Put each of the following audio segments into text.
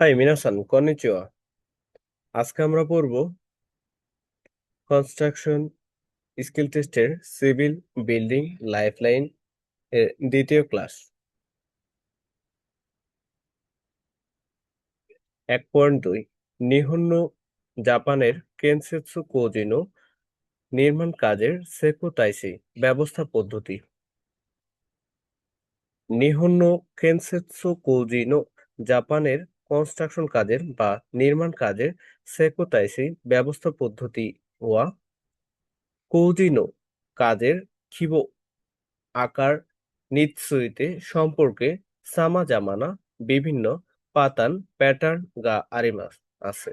High মিনাসান কনিচিওয়া। আজকে আমরা পড়ব কনস্ট্রাকশন স্কিল টেস্টের সিভিল বিল্ডিং লাইফলাইন এর দ্বিতীয় ক্লাস 1.2 নিহন্য জাপানের কেনসেৎসু কোজিনো নির্মাণ কাজের সেকোতাইসি ব্যবস্থা পদ্ধতি। নিহন্য কেনসেৎসু কোজিনো জাপানের কনস্ট্রাকশন কাজের বা নির্মাণ কাজের সেকোতাইসি ব্যবস্থা পদ্ধতি ওয়া কৌজিনো কাজের খিবো আকার নিশ্চয়তে সম্পর্কে সামাজামানা বিভিন্ন পাতান প্যাটার্ন গা আরিমাস আছে।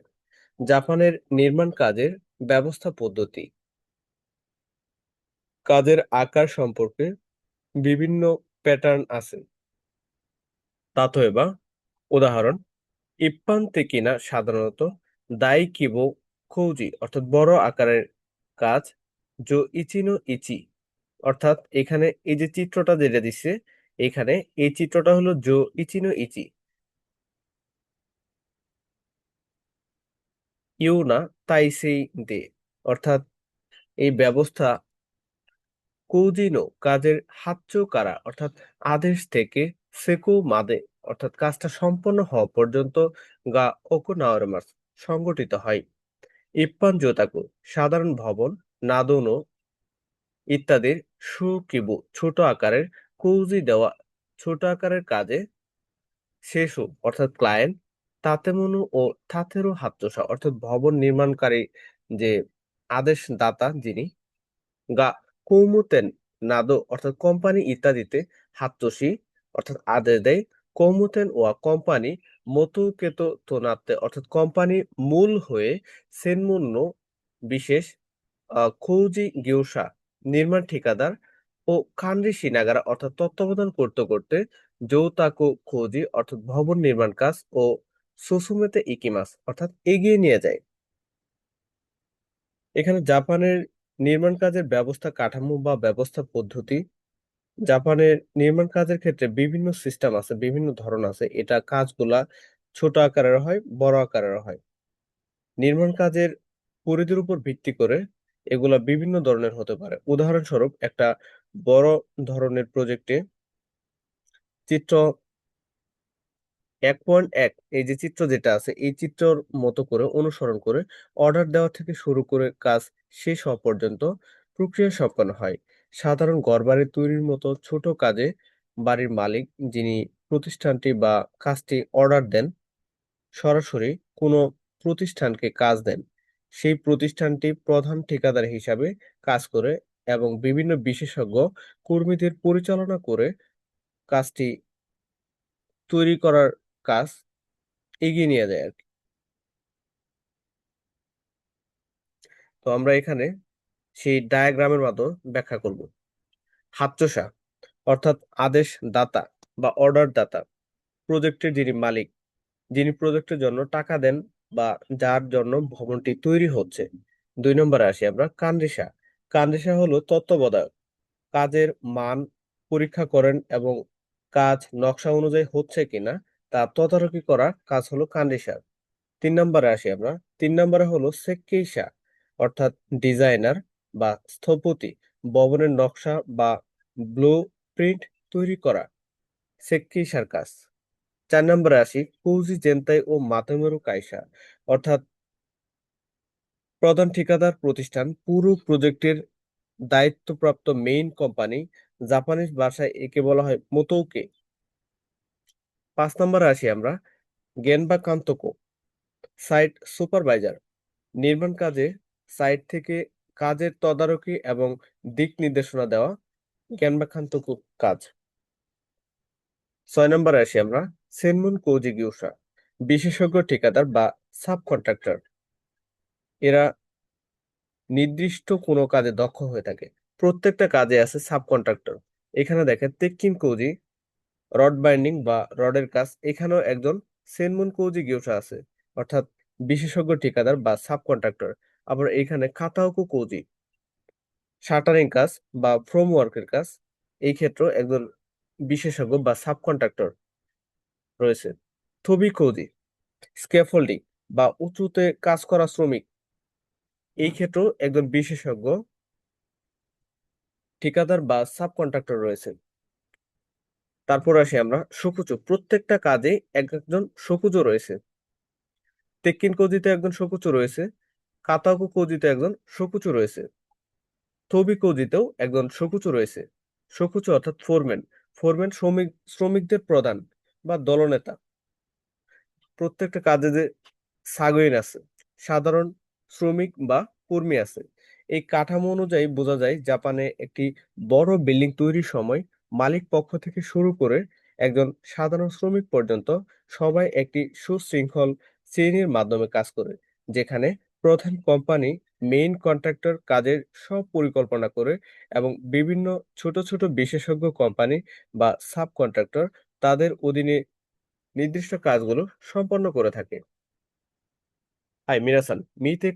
জাপানের নির্মাণ কাজের ব্যবস্থা পদ্ধতি কাজের আকার সম্পর্কে বিভিন্ন প্যাটার্ন আছে। তাতোয়েবা উদাহরণ ইপ্পান তেকিনা সাধারণত দাই কিবো কৌজি অর্থাৎ বড় আকারের কাজ জো ইচিনো ইচি অর্থাৎ এখানে এই যে চিত্রটা যেটা দিচ্ছে এখানে এই চিত্রটা হলো জো ইচিনো ইচি ইউনা তাইসেই দে অর্থাৎ এই ব্যবস্থা কৌজিনো কাজের হাচ্চো কারা অর্থাৎ আদেশ থেকে সেকো মাদে অর্থাৎ কাজটা সম্পন্ন হওয়া পর্যন্ত গা ওকুনাওয়ারমাস সংগঠিত হয়। ইপ্পান জোতাকু সাধারণ ভবন নাদোনো ইত্যাদির সুকিবু ছোট আকারের কৌজি দেওয়া ছোট আকারের কাজে শেষু অর্থাৎ ক্লায়েন্ট তাতেমনু ও তাতেরু হাতচোষা অর্থাৎ ভবন নির্মাণকারী যে আদেশ দাতা যিনি গা কৌমুতেন নাদো অর্থাৎ কোম্পানি ইত্যাদিতে হাতচষি অর্থাৎ আদেশ দেয়। কৌমুতেন ও কোম্পানি মতুকেতো তোনাতে অর্থাৎ কোম্পানি মূল হয়ে সেনমুন্ন বিশেষ খৌজি গিউসা নির্মাণ ঠিকাদার ও খানরি সিনাগারা অর্থাৎ তত্ত্বাবধান করতে করতে জৌতাকু খোজি অর্থাৎ ভবন নির্মাণ কাজ ও সুসুমেতে ইকিমাস অর্থাৎ এগিয়ে নিয়ে যায়। এখানে জাপানের নির্মাণ কাজের ব্যবস্থা কাঠামো বা ব্যবস্থা পদ্ধতি। জাপানের নির্মাণ কাজের ক্ষেত্রে বিভিন্ন সিস্টেম আছে, বিভিন্ন ধরন আছে। এটা কাজগুলা ছোট আকারের হয়, বড় আকারের হয়। নির্মাণ কাজের পরিধির উপর ভিত্তি করে এগুলা বিভিন্ন ধরনের হতে পারে। উদাহরণস্বরূপ একটা বড় ধরনের প্রজেক্টে চিত্র 1.1 এই যে চিত্র যেটা আছে এই চিত্রর মতো করে অনুসরণ করে অর্ডার দেওয়া থেকে শুরু করে কাজ শেষ হওয়া পর্যন্ত প্রক্রিয়া সম্পন্ন হয়। সাধারণ ঘরবাড়ি তৈরির মতো ছোট কাজে বাড়ির মালিক যিনি প্রতিষ্ঠানটি বা কাজটি অর্ডার দেন সরাসরি কোনো প্রতিষ্ঠানকে কাজ দেন। সেই প্রতিষ্ঠানটি প্রধান ঠিকাদার হিসাবে কাজ করে এবং বিভিন্ন বিশেষজ্ঞ কর্মীদের পরিচালনা করে কাজটি তৈরি করার কাজ এগিয়ে নিয়ে যায় আরকি। তো আমরা এখানে সেই ডায়াগ্রামের মাধ্যমে ব্যাখ্যা করব। হাতচষা অর্থাৎ আদেশ দাতা বা অর্ডার দাতা, প্রজেক্টের যিনি মালিক, যিনি প্রজেক্টের জন্য টাকা দেন বা যার জন্য ভবনটি তৈরি হচ্ছে। ২ নম্বরে আসি আমরা কানরিসা। কানরিসা হলো তত্ত্বাবধায়ক। কাজের মান পরীক্ষা করেন এবং কাজ নকশা অনুযায়ী হচ্ছে কিনা তা তদারকি করা কাজ হলো কানরিসা। ৩ নম্বরে আসি আমরা। ৩ নম্বরে হলো সেক্কেইসা অর্থাৎ ডিজাইনার বা স্থপতি ভবনের নকশা বা ব্লু প্রিন্ট তৈরি করা সেক্কেইসার কাজ। ৪ নম্বরে আসি কৌজি জেনতাই ও মাতোমোরু কাইসা অর্থাৎ প্রধান ঠিকাদার প্রতিষ্ঠান পুরো প্রজেক্টের দায়িত্বপ্রাপ্ত মেইন কোম্পানি। জাপানিজ ভাষায় একে বলা হয় মোতোকে। ৫ নম্বরে আসি আমরা গেনবা কান্তোকো সাইট সুপারভাইজার নির্মাণ কাজে সাইট থেকে কাজের তদারকি এবং দিক নির্দেশনা দেওয়া জ্ঞানবাখান্তকু কাজ। ৬ নম্বরে আসি আমরা সেনমুন কৌজি গিউসা বিশেষজ্ঞ ঠিকাদার বা সাব কন্ট্রাক্টর। এরা নির্দিষ্ট কোনো কাজে দক্ষ হয়ে থাকে। প্রত্যেকটা কাজে আছে সাব কন্ট্রাক্টর। এখানে দেখেন তেক্কিন কৌজি রড বাইন্ডিং বা রডের কাজ এখানেও একজন সেনমুন কৌজি গিউসা আছে অর্থাৎ বিশেষজ্ঞ ঠিকাদার বা সাব কন্ট্রাক্টর। আবার এখানে কাতাওকু কৌজি শাটারিং কাজ বা ফ্রেম ওয়ার্কের কাজ এই ক্ষেত্রেও একজন বিশেষজ্ঞ বা সাব কন্ট্রাক্টর রয়েছে। থবি কৌজি স্ক্যাফোল্ডিং বা উঁচুতে কাজ করা শ্রমিক, এই ক্ষেত্রেও একজন বিশেষজ্ঞ ঠিকাদার বা সাব কন্ট্রাক্টর রয়েছে। তারপর আসি আমরা শোকুজো। প্রত্যেকটা কাজে একজন শোকুজো রয়েছে। তেক্কিন কোজিতে একজন শোকুচু রয়েছে, কাতাকু কোজিতে একজন শোকুচু রয়েছে, তোবি কোজিতেও একজন শোকুচু রয়েছে। শোকুচু অর্থাৎ ফোরম্যান। ফোরম্যান শ্রমিকদের প্রধান বা দলনেতা। প্রত্যেকটা কাজে যে সাগইন আছে, সাধারণ শ্রমিক বা কর্মী আছে। এই কাঠামো অনুযায়ী বোঝা যায় জাপানে একটি বড় বিল্ডিং তৈরির সময় মালিক পক্ষ থেকে শুরু করে একজন সাধারণ শ্রমিক পর্যন্ত সবাই একটি সুশৃঙ্খল শ্রেণীর মাধ্যমে কাজ করে, যেখানে প্রধান কোম্পানি মেইন কন্ট্রাক্টর কাজের সব পরিকল্পনা করে এবং বিভিন্ন ছোট ছোট বিশেষজ্ঞ কোম্পানি বা সাব কন্ট্রাক্টর তাদের অধীনে নির্দিষ্ট কাজগুলো সম্পন্ন করে থাকে। হাই মিনাসান, মিতে